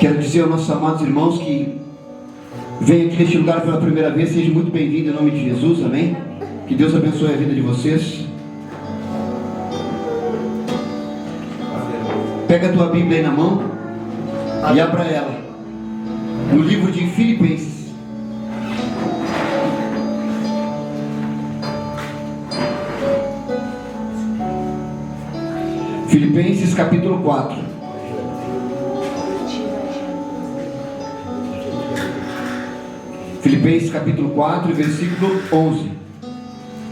Quero dizer aos nossos amados irmãos que vem aqui neste lugar pela primeira vez, seja muito bem-vindo em nome de Jesus, amém? Que Deus abençoe a vida de vocês. Pega a tua Bíblia aí na mão e abra ela no livro de Filipenses. Filipenses capítulo 4. Filipenses capítulo 4, versículo 11,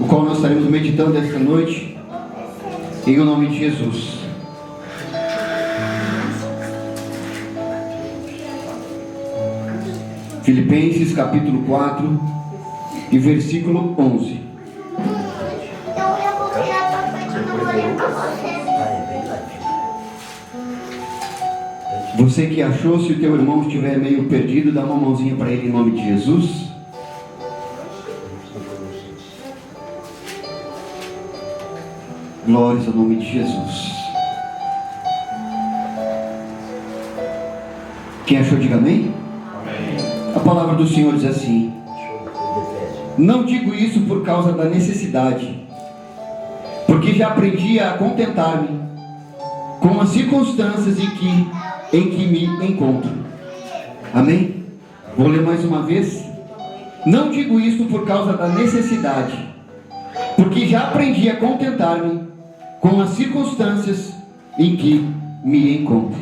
o qual nós estaremos meditando esta noite, em o nome de Jesus. Filipenses capítulo 4 e versículo 11. Você que achou, se o teu irmão estiver meio perdido, dá uma mãozinha para ele em nome de Jesus. Glórias ao nome de Jesus. Quem achou, diga amém. Amém. A palavra do Senhor diz assim: não digo isso por causa da necessidade, porque já aprendi a contentar-me com as circunstâncias em que me encontro. Amém? Vou ler mais uma vez. Não digo isto por causa da necessidade, porque já aprendi a contentar-me com as circunstâncias em que me encontro.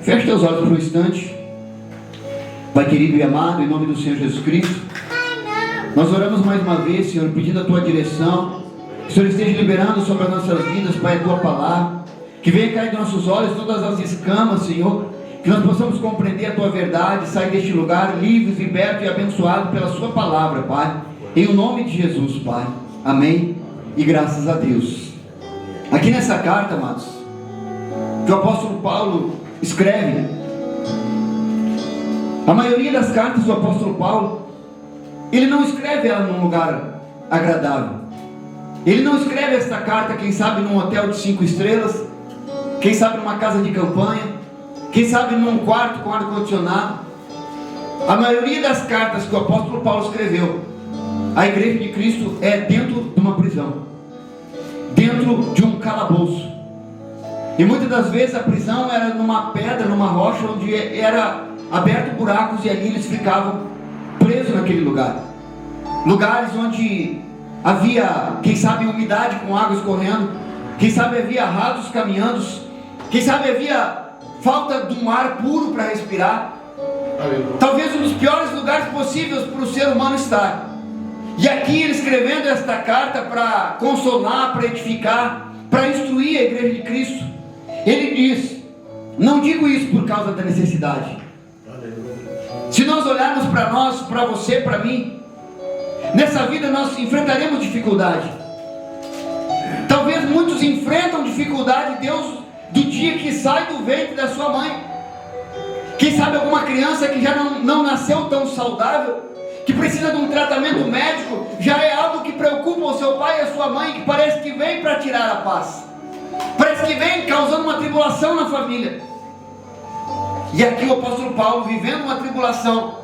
Feche teus olhos por um instante. Pai querido e amado, em nome do Senhor Jesus Cristo, nós oramos mais uma vez, Senhor, pedindo a tua direção. Que o Senhor esteja liberando sobre as nossas vidas, Pai, a tua palavra. Que venha cair dos nossos olhos todas as escamas, Senhor. Que nós possamos compreender a tua verdade, sair deste lugar livres, libertos e abençoados pela sua palavra, Pai. Em o nome de Jesus, Pai. Amém. E graças a Deus. Aqui nessa carta, amados, que o apóstolo Paulo escreve, a maioria das cartas do apóstolo Paulo, ele não escreve ela num lugar agradável. Ele não escreve esta carta, quem sabe, num hotel de 5 estrelas, quem sabe numa casa de campanha, quem sabe num quarto com ar-condicionado. A maioria das cartas que o apóstolo Paulo escreveu à igreja de Cristo é dentro de uma prisão, dentro de um calabouço. E muitas das vezes a prisão era numa pedra, numa rocha, onde era aberto buracos, e ali eles ficavam presos naquele lugar. Lugares onde havia, quem sabe, umidade com água escorrendo, quem sabe havia ratos caminhando, quem sabe havia falta de um ar puro para respirar. Talvez um dos piores lugares possíveis para o ser humano estar. E aqui ele escrevendo esta carta para consolar, para edificar, para instruir a igreja de Cristo, ele diz: não digo isso por causa da necessidade. Se nós olharmos para nós, para você, para mim, nessa vida nós enfrentaremos dificuldade. Talvez muitos enfrentam dificuldade, Deus, do dia que sai do ventre da sua mãe. Quem sabe alguma criança que já não nasceu tão saudável, que precisa de um tratamento médico, já é algo que preocupa o seu pai e a sua mãe, que parece que vem para tirar a paz, parece que vem causando uma tribulação na família. E aqui o apóstolo Paulo, vivendo uma tribulação,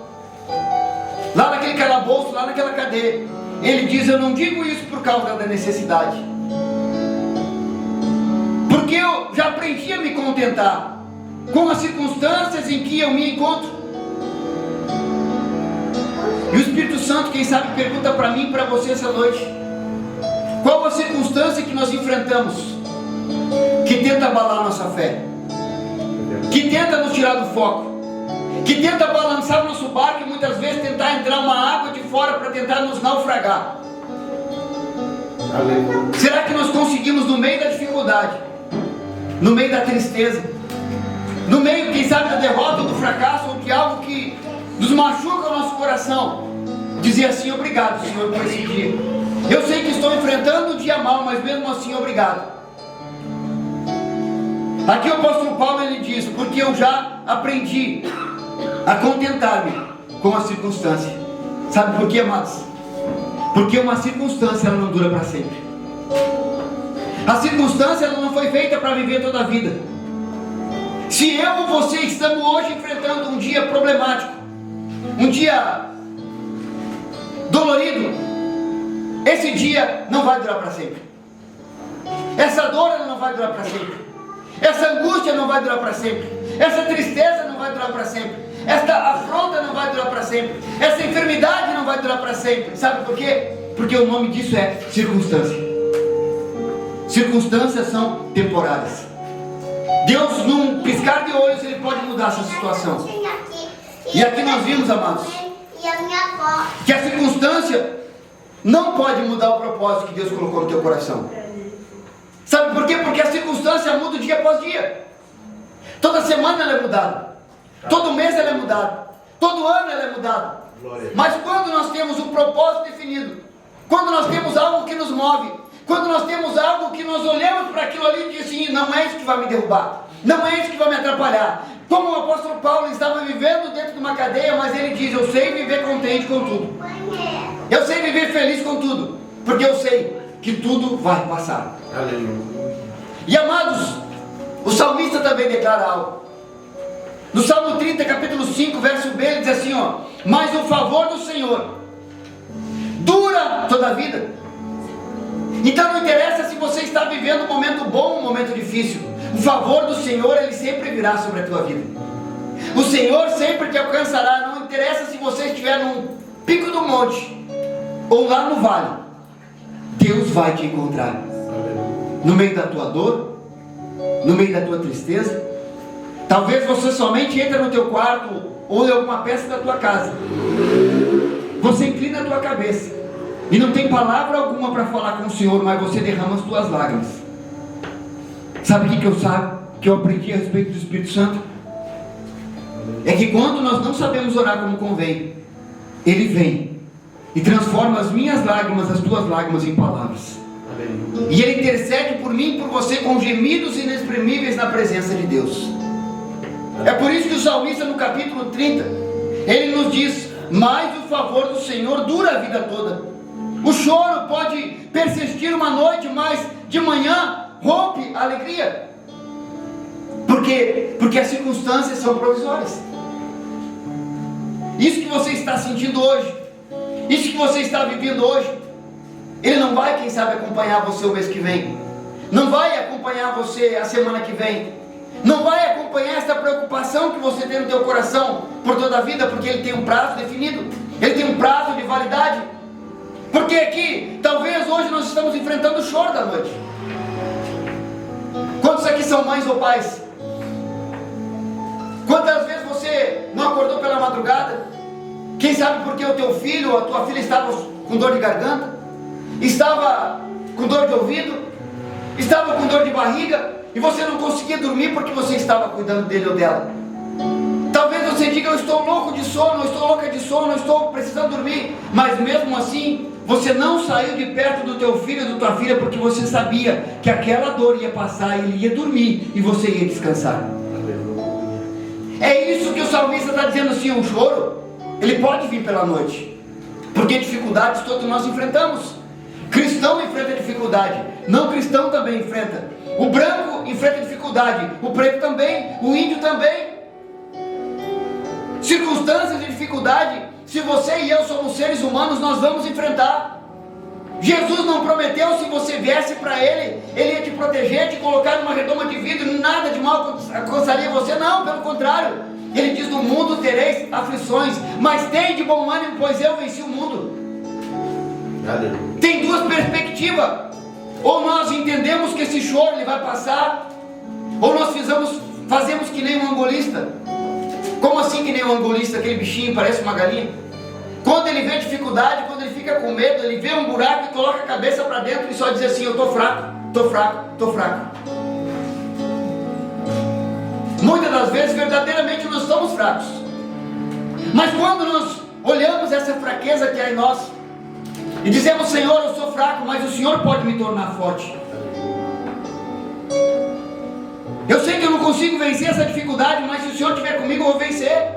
lá naquele calabouço, lá naquela cadeia, ele diz: eu não digo isso por causa da necessidade, porque eu já aprendi a me contentar com as circunstâncias em que eu me encontro. E o Espírito Santo, quem sabe, pergunta para mim e para você essa noite: qual a circunstância que nós enfrentamos que tenta abalar nossa fé, que tenta nos tirar do foco, que tenta balançar o nosso barco e muitas vezes tentar entrar uma água de fora para tentar nos naufragar? Será que nós conseguimos, no meio da dificuldade, no meio da tristeza, no meio, quem sabe, da derrota ou do fracasso, ou de algo que nos machuca o nosso coração, dizer assim: obrigado, Senhor, por esse dia. Eu sei que estou enfrentando um dia mau, mas mesmo assim, obrigado. Aqui o apóstolo Paulo, ele diz: porque eu já aprendi a contentar-me com a circunstância. Sabe por quê, amados? Porque uma circunstância, ela não dura para sempre. A circunstância, ela não foi feita para viver toda a vida. Se eu ou você estamos hoje enfrentando um dia problemático, um dia dolorido, esse dia não vai durar para sempre. Essa dor ela não vai durar para sempre. Essa angústia não vai durar para sempre. Essa tristeza não vai durar para sempre. Esta afronta não vai durar para sempre. Essa enfermidade não vai durar para sempre. Sabe por quê? Porque o nome disso é circunstância. Circunstâncias são temporárias. Deus, num piscar de olhos, Ele pode mudar essa situação. E aqui nós vimos, amados, que a circunstância não pode mudar o propósito que Deus colocou no teu coração. Sabe por quê? Porque a circunstância muda dia após dia. Toda semana ela é mudada. Todo mês ela é mudada. Todo ano ela é mudada. Mas quando nós temos um propósito definido, quando nós temos algo que nos move, quando nós temos algo que nós olhamos para aquilo ali e dizemos assim, não é isso que vai me derrubar, não é isso que vai me atrapalhar. Como o apóstolo Paulo estava vivendo dentro de uma cadeia, mas ele diz, eu sei viver contente com tudo. Eu sei viver feliz com tudo, porque eu sei que tudo vai passar. Aleluia. E amados, o salmista também declara algo. No Salmo 30, capítulo 5, verso B, ele diz assim, ó, mas o favor do Senhor dura toda a vida. Então não interessa se você está vivendo um momento bom ou um momento difícil, o favor do Senhor, Ele sempre virá sobre a tua vida. O Senhor sempre te alcançará. Não interessa se você estiver num pico do monte ou lá no vale, Deus vai te encontrar. No meio da tua dor, no meio da tua tristeza. Talvez você somente entre no teu quarto ou em alguma peça da tua casa. Você inclina a tua cabeça e não tem palavra alguma para falar com o Senhor, mas você derrama as tuas lágrimas. Sabe o que eu aprendi a respeito do Espírito Santo? É que quando nós não sabemos orar como convém, Ele vem e transforma as minhas lágrimas, as tuas lágrimas em palavras. E Ele intercede por mim e por você com gemidos inexprimíveis na presença de Deus. É por isso que o salmista no capítulo 30, ele nos diz, mas o favor do Senhor dura a vida toda. O choro pode persistir uma noite, mas de manhã rompe a alegria. Por quê? Porque as circunstâncias são provisórias. Isso que você está sentindo hoje, isso que você está vivendo hoje, Ele não vai, quem sabe, acompanhar você o mês que vem, não vai acompanhar você a semana que vem, não vai acompanhar essa preocupação que você tem no teu coração por toda a vida, porque Ele tem um prazo definido, Ele tem um prazo de validade. Porque aqui, talvez hoje nós estamos enfrentando o choro da noite. Quantos aqui são mães ou pais? Quantas vezes você não acordou pela madrugada? Quem sabe porque o teu filho ou a tua filha estava com dor de garganta, estava com dor de ouvido, estava com dor de barriga, e você não conseguia dormir porque você estava cuidando dele ou dela. Talvez você diga, eu estou louco de sono, eu estou louca de sono, eu estou precisando dormir, mas mesmo assim, você não saiu de perto do teu filho ou da tua filha, porque você sabia que aquela dor ia passar, ele ia dormir, e você ia descansar. É isso que o salmista está dizendo assim, o choro, ele pode vir pela noite, porque dificuldades todos nós enfrentamos. Cristão enfrenta dificuldade, não cristão também enfrenta. O branco enfrenta dificuldade, o preto também, o índio também. Circunstâncias de dificuldade, se você e eu somos seres humanos, nós vamos enfrentar. Jesus não prometeu, se você viesse para Ele, Ele ia te proteger, te colocar numa redoma de vidro, nada de mal alcançaria você, não, pelo contrário. Ele diz, no mundo tereis aflições, mas tem de bom ânimo, pois eu venci o mundo. Tem duas perspectivas, ou nós entendemos que esse choro ele vai passar, ou nós fazemos que nem um angolista. Como assim que nem um angolista, aquele bichinho parece uma galinha? Quando ele vê dificuldade, quando ele fica com medo, ele vê um buraco e coloca a cabeça para dentro e só diz assim, eu estou fraco, estou fraco, estou fraco. Muitas das vezes verdadeiramente nós somos fracos, mas quando nós olhamos essa fraqueza que há em nós e dizemos, Senhor, eu sou fraco, mas o Senhor pode me tornar forte. Eu sei que eu não consigo vencer essa dificuldade, mas se o Senhor estiver comigo, eu vou vencer.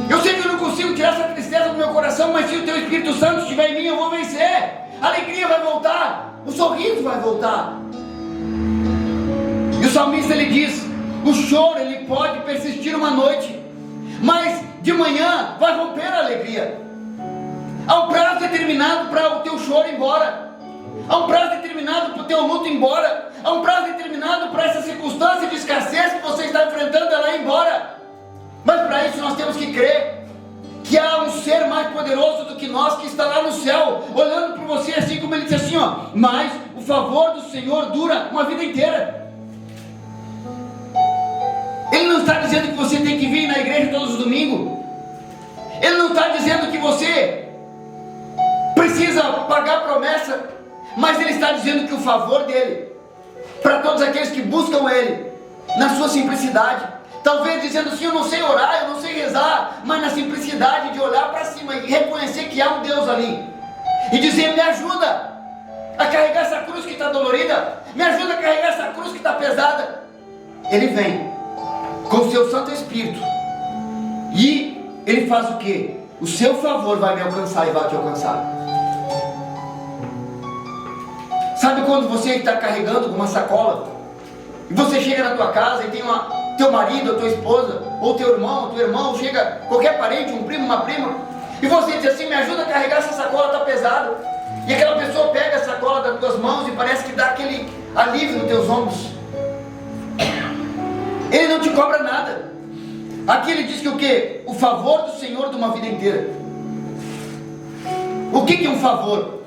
Eu sei que eu não consigo tirar essa tristeza do meu coração, mas se o Teu Espírito Santo estiver em mim, eu vou vencer. A alegria vai voltar, o sorriso vai voltar. E o salmista ele diz, O choro, ele pode persistir uma noite, mas de manhã vai romper a alegria. Há um prazo determinado para o teu choro ir embora. Há um prazo determinado para o teu luto ir embora. Há um prazo determinado para essa circunstância de escassez que você está enfrentando, ela ir embora. Mas para isso nós temos que crer que há um ser mais poderoso do que nós, que está lá no céu, olhando para você, assim como ele disse assim, ó, mas o favor do Senhor dura uma vida inteira. Ele não está dizendo que você tem que vir na igreja todos os domingos. Ele não está dizendo que você precisa pagar a promessa, mas ele está dizendo que o favor dele, para todos aqueles que buscam ele, na sua simplicidade, talvez dizendo assim, eu não sei orar, eu não sei rezar, mas na simplicidade de olhar para cima e reconhecer que há um Deus ali, e dizer, me ajuda a carregar essa cruz que está dolorida, me ajuda a carregar essa cruz que está pesada. Ele vem com o seu Santo Espírito, e ele faz o quê? O seu favor vai me alcançar e vai te alcançar. Sabe quando você está carregando uma sacola, e você chega na tua casa e tem teu marido, ou tua esposa, ou teu irmão, ou teu irmão, chega qualquer parente, um primo, uma prima, e você diz assim, me ajuda a carregar essa sacola, está pesada. E aquela pessoa pega a sacola das tuas mãos e parece que dá aquele alívio nos teus ombros. Ele não te cobra nada. Aqui ele diz que o quê? O favor do Senhor de uma vida inteira. O que é um favor?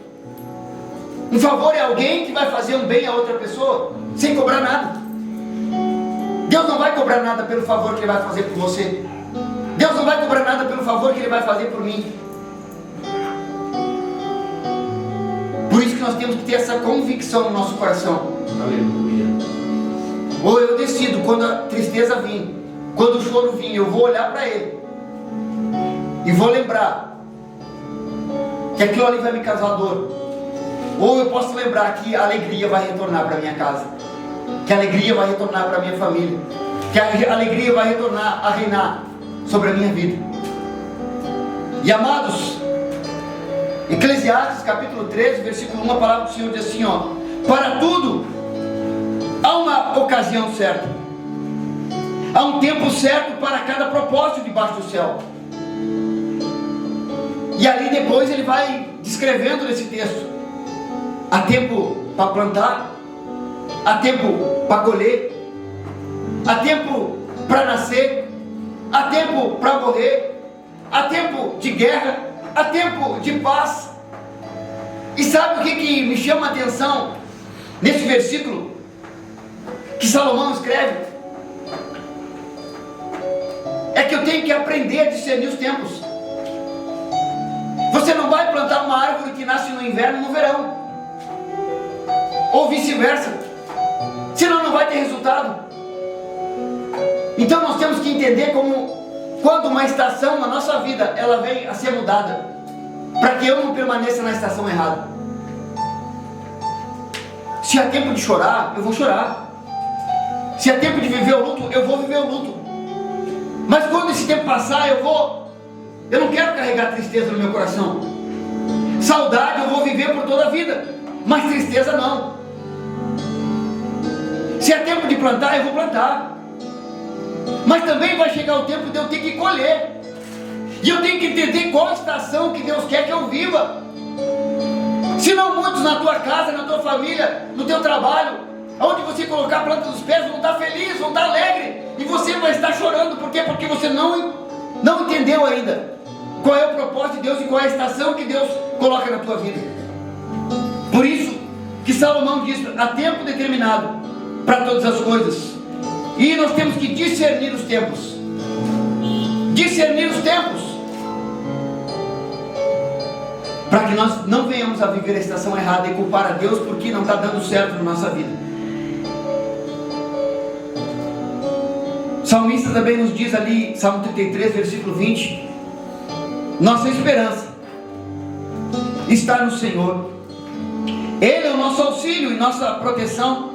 Um favor é alguém que vai fazer um bem a outra pessoa sem cobrar nada. Deus não vai cobrar nada pelo favor que Ele vai fazer por você. Deus não vai cobrar nada pelo favor que Ele vai fazer por mim. Por isso que nós temos que ter essa convicção no nosso coração. Aleluia. Ou eu decido, quando a tristeza vir, quando o choro vir, eu vou olhar para Ele e vou lembrar que aquilo ali vai me causar dor. Ou eu posso lembrar que a alegria vai retornar para minha casa, que a alegria vai retornar para minha família, que a alegria vai retornar a reinar sobre a minha vida. E amados, Eclesiastes capítulo 13, versículo 1, a palavra do Senhor diz assim, ó, para tudo há uma ocasião certa, há um tempo certo para cada propósito debaixo do céu. E ali depois ele vai descrevendo nesse texto, há tempo para plantar, há tempo para colher, há tempo para nascer, há tempo para morrer, há tempo de guerra, há tempo de paz. E sabe o que me chama a atenção nesse versículo que Salomão escreve? É que eu tenho que aprender a discernir os tempos. Você não vai plantar uma árvore que nasce no inverno no verão, ou vice-versa, senão não vai ter resultado. Então nós temos que entender como, quando uma estação na nossa vida, ela vem a ser mudada, para que eu não permaneça na estação errada. Se há tempo de chorar, eu vou chorar. Se há tempo de viver o luto, eu vou viver o luto. Mas quando esse tempo passar, eu não quero carregar tristeza no meu coração. Saudade eu vou viver por toda a vida, mas tristeza não. Se é tempo de plantar, eu vou plantar. Mas também vai chegar o tempo de eu ter que colher. E eu tenho que entender qual estação que Deus quer que eu viva. Se não muitos na tua casa, na tua família, no teu trabalho, onde você colocar a planta dos pés, vão estar felizes, vão estar alegres. E você vai estar chorando. Por quê? Porque você não entendeu ainda qual é o propósito de Deus e qual é a estação que Deus coloca na tua vida. Por isso que Salomão diz, há tempo determinado para todas as coisas. E nós temos que discernir os tempos. Discernir os tempos, para que nós não venhamos a viver a estação errada e culpar a Deus porque não está dando certo na nossa vida. O salmista também nos diz ali, Salmo 33, versículo 20, nossa esperança está no Senhor. Ele é o nosso auxílio e nossa proteção.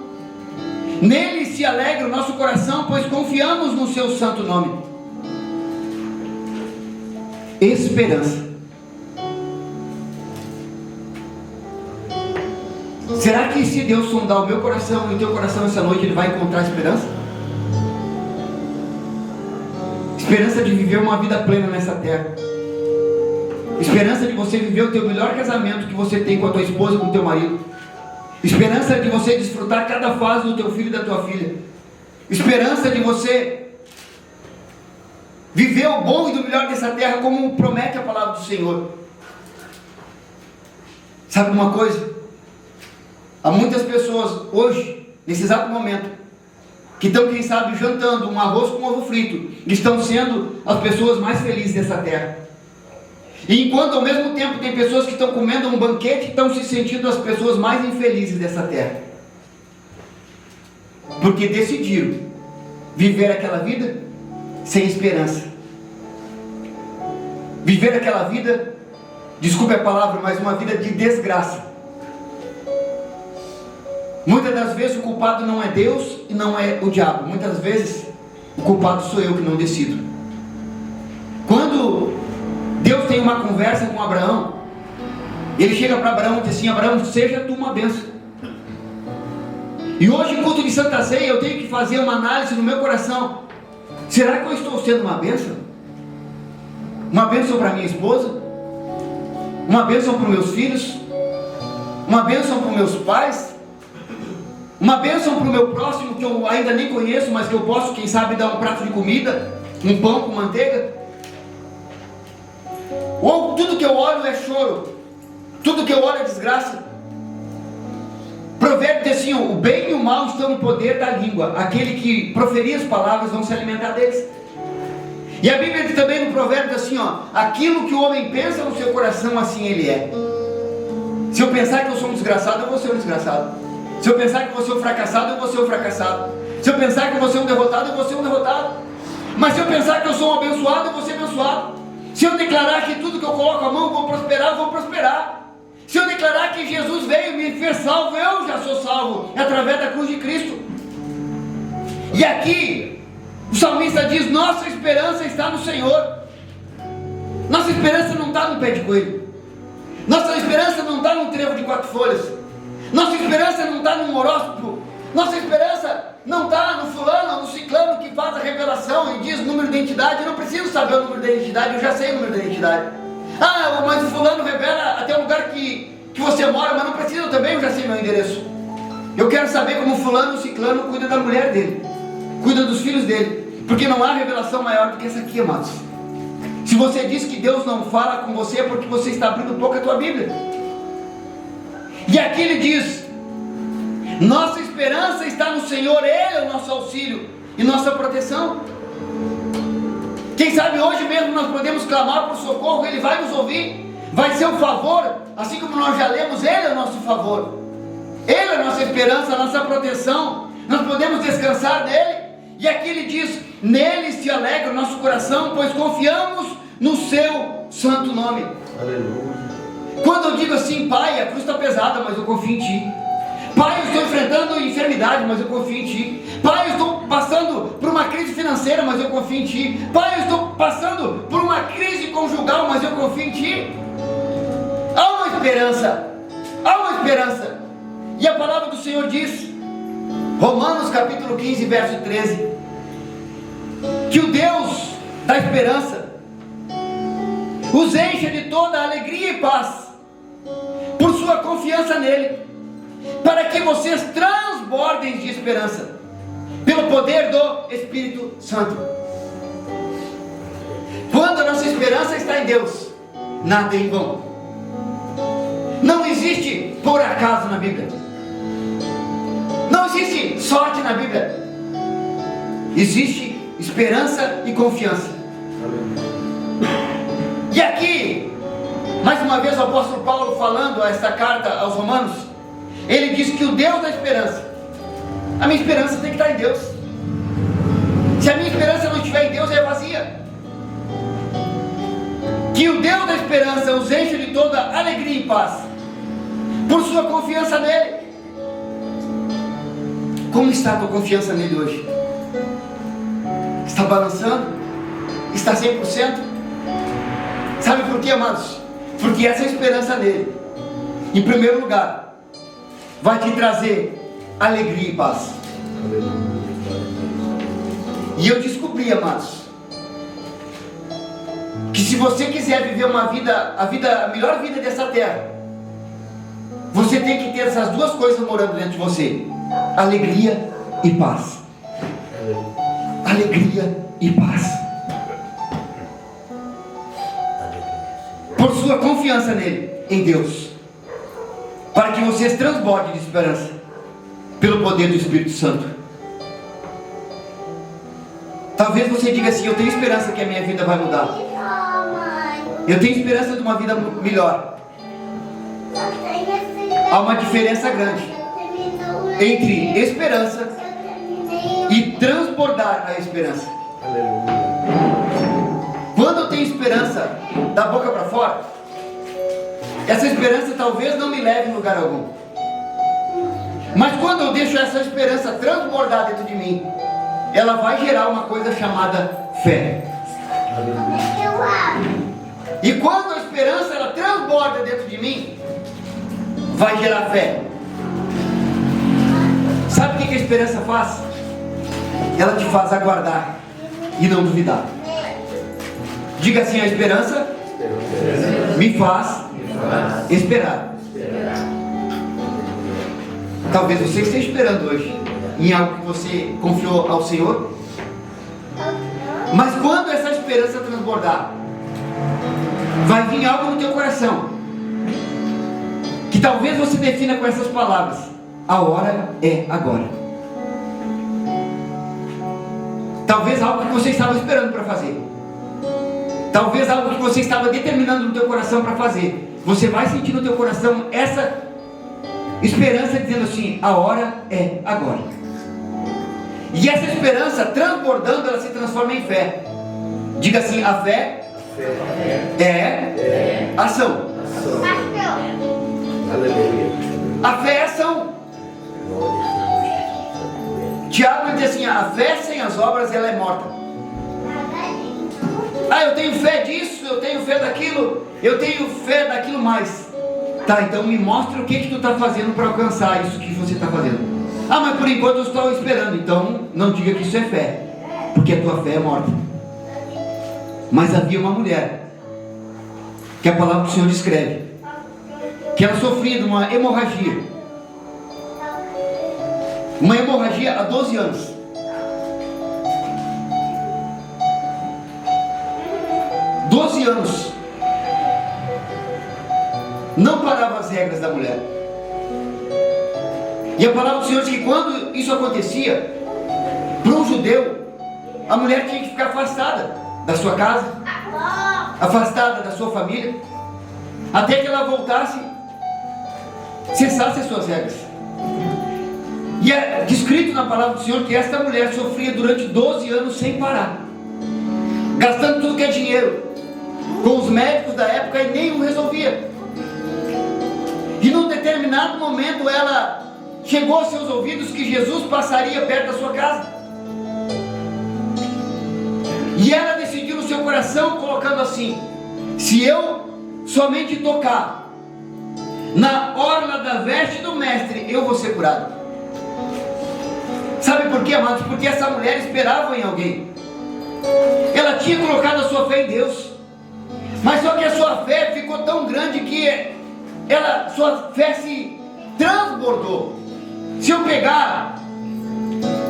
Nele se alegra o nosso coração, pois confiamos no seu santo nome. Esperança. Será que se Deus sondar o meu coração e o teu coração essa noite, Ele vai encontrar esperança? Esperança de viver uma vida plena nessa terra. Esperança de você viver o teu melhor casamento que você tem com a tua esposa e com o teu marido. Esperança de você desfrutar cada fase do teu filho e da tua filha. Esperança de você viver o bom e do melhor dessa terra, como promete a palavra do Senhor. Sabe uma coisa? Há muitas pessoas hoje, nesse exato momento, que estão, quem sabe, jantando um arroz com ovo frito, e estão sendo as pessoas mais felizes dessa terra. E enquanto ao mesmo tempo tem pessoas que estão comendo um banquete e estão se sentindo as pessoas mais infelizes dessa terra, porque decidiram viver aquela vida sem esperança, viver aquela vida, desculpe a palavra, mas uma vida de desgraça. Muitas das vezes o culpado não é Deus e não é o diabo. Muitas vezes o culpado sou eu que não decido. Quando Deus tem uma conversa com Abraão, ele chega para Abraão e diz assim: Abraão, seja tu uma bênção. E hoje, em culto de Santa Ceia, eu tenho que fazer uma análise no meu coração. Será que eu estou sendo uma bênção? Uma bênção para minha esposa? Uma bênção para os meus filhos? Uma bênção para os meus pais? Uma bênção para o meu próximo, que eu ainda nem conheço, mas que eu posso, quem sabe, dar um prato de comida, um pão com manteiga? Ou tudo que eu olho é choro, tudo que eu olho é desgraça? Provérbio diz assim: o bem e o mal estão no poder da língua, aquele que proferir as palavras vão se alimentar deles. E a Bíblia diz também no provérbio assim: aquilo que o homem pensa no seu coração, assim ele é. Se eu pensar que eu sou um desgraçado, eu vou ser um desgraçado. Se eu pensar que eu vou ser um fracassado, eu vou ser um fracassado. Se eu pensar que eu vou ser um derrotado, eu vou ser um derrotado. Mas se eu pensar que eu sou um abençoado, eu vou ser abençoado. Se eu declarar que tudo que eu coloco a mão vou prosperar, eu vou prosperar. Se eu declarar que Jesus veio e me fez salvo, eu já sou salvo, é através da cruz de Cristo. E aqui o salmista diz: nossa esperança está no Senhor. Nossa esperança não está no pé de coelho. Nossa esperança não está num trevo de 4 folhas. Nossa esperança não está num horóscopo. Nossa esperança não está no fulano, no ciclano que faz a revelação e diz o número de identidade. Eu não preciso saber o número da identidade, eu já sei o número da identidade. Ah, mas o fulano revela até o lugar que você mora, mas não precisa também, eu já sei meu endereço. Eu quero saber como o fulano, o ciclano cuida da mulher dele, cuida dos filhos dele, porque não há revelação maior do que essa aqui, amados. Se você diz que Deus não fala com você, é porque você está abrindo pouco a tua Bíblia. E aqui ele diz: nossa esperança está no Senhor, Ele é o nosso auxílio e nossa proteção. Quem sabe hoje mesmo nós podemos clamar por socorro, Ele vai nos ouvir, vai ser um favor, assim como nós já lemos, Ele é o nosso favor, Ele é a nossa esperança, a nossa proteção, nós podemos descansar nele. E aqui ele diz: nele se alegra o nosso coração, pois confiamos no seu santo nome. Aleluia. Quando eu digo assim: Pai, a cruz está pesada, mas eu confio em Ti. Pai, eu estou enfrentando enfermidade, mas eu confio em Ti. Pai, eu estou passando por uma crise financeira, mas eu confio em Ti. Pai, eu estou passando por uma crise conjugal, mas eu confio em Ti. Há uma esperança, há uma esperança. E a palavra do Senhor diz, Romanos capítulo 15, verso 13, que o Deus da esperança os encha de toda alegria e paz por sua confiança nele, para que vocês transbordem de esperança pelo poder do Espírito Santo. Quando a nossa esperança está em Deus, nada é em vão. Não existe por acaso na Bíblia. Não existe sorte na Bíblia. Existe esperança e confiança. E aqui, mais uma vez, o apóstolo Paulo falando esta carta aos Romanos, ele diz que o Deus da esperança, a minha esperança tem que estar em Deus. Se a minha esperança não estiver em Deus, é vazia. Que o Deus da esperança os enche de toda alegria e paz por sua confiança nele. Como está a tua confiança nele hoje? Está balançando? Está 100%? Sabe por quê, amados? Porque essa esperança nele, em primeiro lugar, vai te trazer alegria e paz. E eu descobri, amados, que se você quiser viver a melhor vida dessa terra, você tem que ter essas duas coisas morando dentro de você: alegria e paz. Alegria e paz. Por sua confiança nele, em Deus, para que vocês transbordem de esperança pelo poder do Espírito Santo. Talvez você diga assim: eu tenho esperança que a minha vida vai mudar. Eu tenho esperança de uma vida melhor. Há uma diferença grande entre esperança e transbordar a esperança. Quando eu tenho esperança da boca para fora, essa esperança talvez não me leve em lugar algum. Mas quando eu deixo essa esperança transbordar dentro de mim, ela vai gerar uma coisa chamada fé. E quando a esperança ela transborda dentro de mim, vai gerar fé. Sabe o que a esperança faz? Ela te faz aguardar e não duvidar. Diga assim: a esperança me faz esperar. Talvez você esteja esperando hoje em algo que você confiou ao Senhor, mas quando essa esperança transbordar, vai vir algo no teu coração que talvez você defina com essas palavras: a hora é agora. Talvez algo que você estava esperando para fazer, talvez algo que você estava determinando no teu coração para fazer. Você vai sentir no teu coração essa esperança dizendo assim: a hora é agora. E essa esperança transbordando, ela se transforma em fé. Diga assim: a fé é ação. A fé é ação. Tiago diz assim: a fé sem as obras ela é morta. Ah, eu tenho fé disso, eu tenho fé daquilo, eu tenho fé daquilo mais. Tá, então me mostra o que tu está fazendo para alcançar isso que você está fazendo. Ah, mas por enquanto eu estou esperando. Então não diga que isso é fé, porque a tua fé é morta. Mas havia uma mulher que a palavra do Senhor descreve que ela sofria de uma hemorragia. Uma hemorragia há 12 anos. Não parava as regras da mulher. E a palavra do Senhor diz que quando isso acontecia, para um judeu, a mulher tinha que ficar afastada da sua casa, afastada da sua família, até que ela voltasse, cessasse as suas regras. E é descrito na palavra do Senhor que esta mulher sofria durante 12 anos sem parar, gastando tudo que é dinheiro com os médicos da época e nenhum resolvia. E num determinado momento ela chegou aos seus ouvidos que Jesus passaria perto da sua casa. E ela decidiu no seu coração, colocando assim: se eu somente tocar na orla da veste do mestre, eu vou ser curado. Sabe por quê, amados? Porque essa mulher esperava em alguém. Ela tinha colocado a sua fé em Deus, mas só que a sua fé ficou tão grande que sua fé se transbordou. Se eu pegar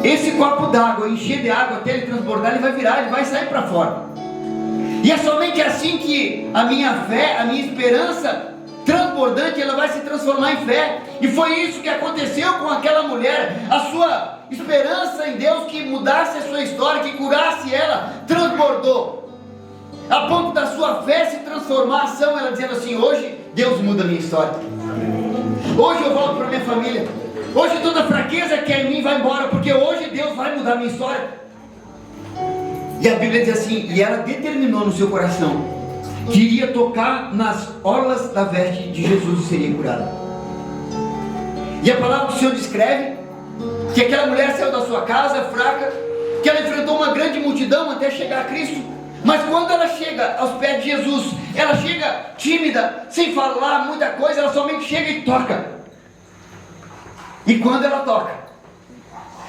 esse copo d'água e encher de água até ele transbordar, ele vai virar, ele vai sair para fora. E é somente assim que a minha fé, a minha esperança transbordante, ela vai se transformar em fé. E foi isso que aconteceu com aquela mulher. A sua esperança em Deus que mudasse a sua história, que curasse ela, transbordou, a ponto da sua fé se transformar em ação. Ela dizendo assim: hoje Deus muda a minha história. Hoje eu volto para minha família. Hoje toda a fraqueza que é em mim vai embora, porque hoje Deus vai mudar a minha história. E a Bíblia diz assim: e ela determinou no seu coração que iria tocar nas orlas da veste de Jesus e seria curada. E a palavra do Senhor descreve que aquela mulher saiu da sua casa fraca, que ela enfrentou uma grande multidão até chegar a Cristo. Mas quando ela chega aos pés de Jesus, ela chega tímida, sem falar muita coisa, ela somente chega e toca. E quando ela toca,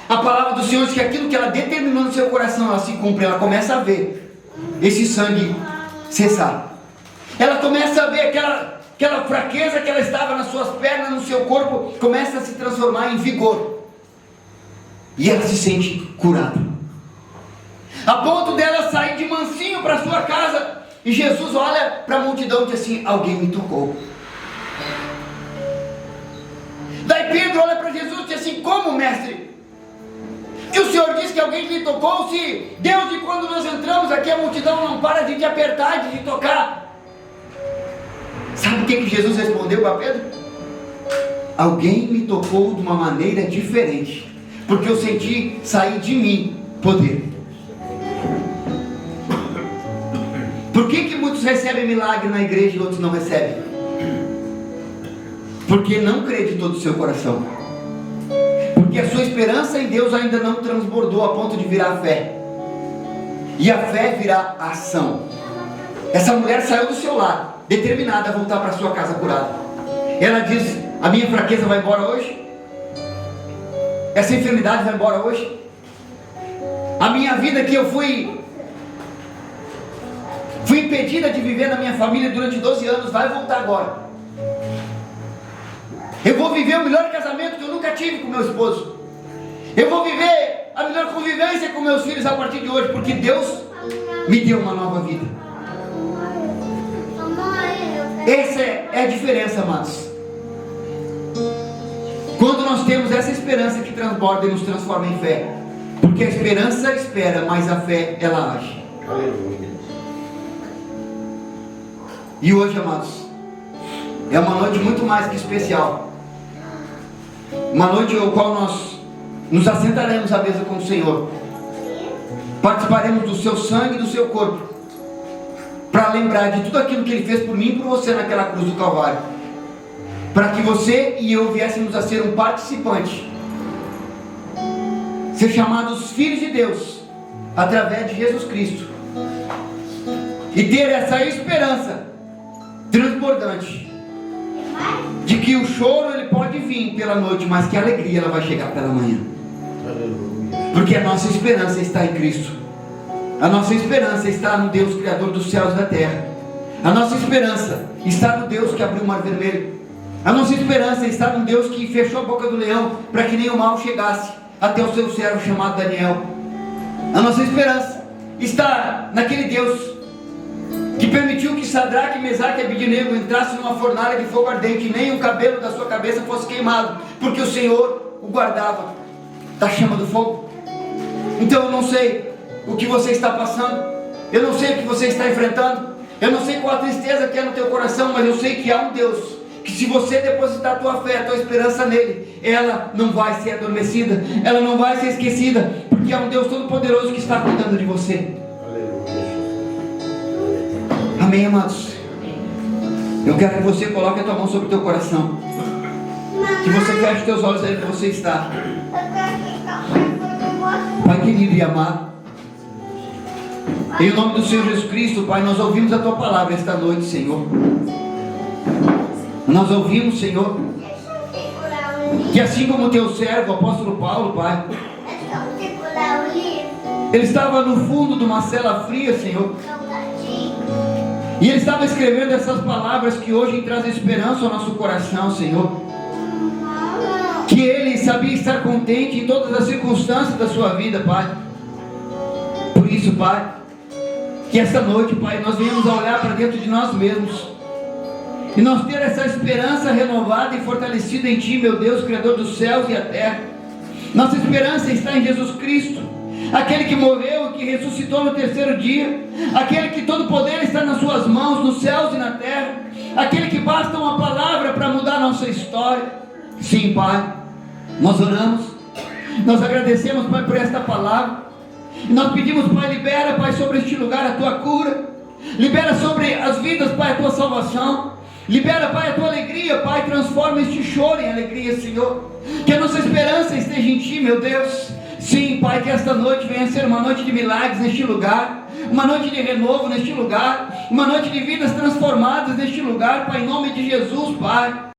a palavra do Senhor diz que aquilo que ela determinou no seu coração, ela se cumpre. Ela começa a ver esse sangue cessar. Ela começa a ver aquela fraqueza que ela estava nas suas pernas, no seu corpo, começa a se transformar em vigor. E ela se sente curada. A ponto dela sair de mansinho para sua casa. E Jesus olha para a multidão e diz assim: alguém me tocou. Daí Pedro olha para Jesus e diz assim: como, mestre? Que o Senhor disse que alguém lhe tocou? Se Deus, de quando nós entramos aqui, a multidão não para de te apertar, de te tocar. Sabe o que Jesus respondeu para Pedro? Alguém me tocou de uma maneira diferente, porque eu senti sair de mim poder. Por que muitos recebem milagre na igreja e outros não recebem? Porque não crê de todo o seu coração. Porque a sua esperança em Deus ainda não transbordou a ponto de virar fé. E a fé virá ação. Essa mulher saiu do seu lar, determinada a voltar para sua casa curada. Ela diz: a minha fraqueza vai embora hoje? Essa enfermidade vai embora hoje? A minha vida que eu fui impedida de viver na minha família durante 12 anos, vai voltar agora. Eu vou viver o melhor casamento que eu nunca tive com meu esposo. Eu vou viver a melhor convivência com meus filhos a partir de hoje, porque Deus me deu uma nova vida. Essa é a diferença, amados. Quando nós temos essa esperança que transborda e nos transforma em fé. Porque a esperança espera, mas a fé, ela age. Aleluia. E hoje, amados, é uma noite muito mais que especial. Uma noite ao qual nós nos assentaremos à mesa com o Senhor. Participaremos do seu sangue e do seu corpo, para lembrar de tudo aquilo que Ele fez por mim e por você naquela cruz do Calvário, para que você e eu viéssemos a ser um participante, ser chamados filhos de Deus através de Jesus Cristo, e ter essa esperança transbordante de que o choro ele pode vir pela noite, mas que a alegria ela vai chegar pela manhã. Porque a nossa esperança está em Cristo. A nossa esperança está no Deus Criador dos céus e da terra. A nossa esperança está no Deus que abriu o mar vermelho. A nossa esperança está no Deus que fechou a boca do leão para que nenhum mal chegasse até o seu servo chamado Daniel. A nossa esperança está naquele Deus que permitiu que Sadraque, Mesaque e Abednego entrassem numa fornalha de fogo ardente e nem um cabelo da sua cabeça fosse queimado, porque o Senhor o guardava da chama do fogo. Então eu não sei o que você está passando, eu não sei o que você está enfrentando, eu não sei qual a tristeza que é no teu coração, mas eu sei que há um Deus que, se você depositar a tua fé, a tua esperança nele, ela não vai ser adormecida, ela não vai ser esquecida, porque há um Deus todo-poderoso que está cuidando de você. Amém, amados? Eu quero que você coloque a tua mão sobre o teu coração, que você feche os teus olhos aí onde você está. Pai querido e amado, em nome do Senhor Jesus Cristo, Pai, nós ouvimos a tua palavra esta noite, Senhor. Nós ouvimos, Senhor, que assim como o teu servo, o apóstolo Paulo, Pai, ele estava no fundo de uma cela fria, Senhor, e ele estava escrevendo essas palavras que hoje trazem esperança ao nosso coração, Senhor. Que ele sabia estar contente em todas as circunstâncias da sua vida, Pai. Por isso, Pai, que esta noite, Pai, nós venhamos a olhar para dentro de nós mesmos e nós ter essa esperança renovada e fortalecida em Ti, meu Deus, Criador dos céus e a terra. Nossa esperança está em Jesus Cristo, aquele que morreu e que ressuscitou no terceiro dia, aquele que todo poder está nas suas mãos, nos céus e na terra, aquele que basta uma palavra para mudar a nossa história. Sim, Pai, nós oramos, nós agradecemos, Pai, por esta palavra, e nós pedimos, Pai, libera, Pai, sobre este lugar a Tua cura, libera sobre as vidas, Pai, a Tua salvação, libera, Pai, a Tua alegria, Pai, transforma este choro em alegria, Senhor, que a nossa esperança esteja em Ti, meu Deus. Sim, Pai, que esta noite venha ser uma noite de milagres neste lugar, uma noite de renovo neste lugar, uma noite de vidas transformadas neste lugar, Pai, em nome de Jesus, Pai.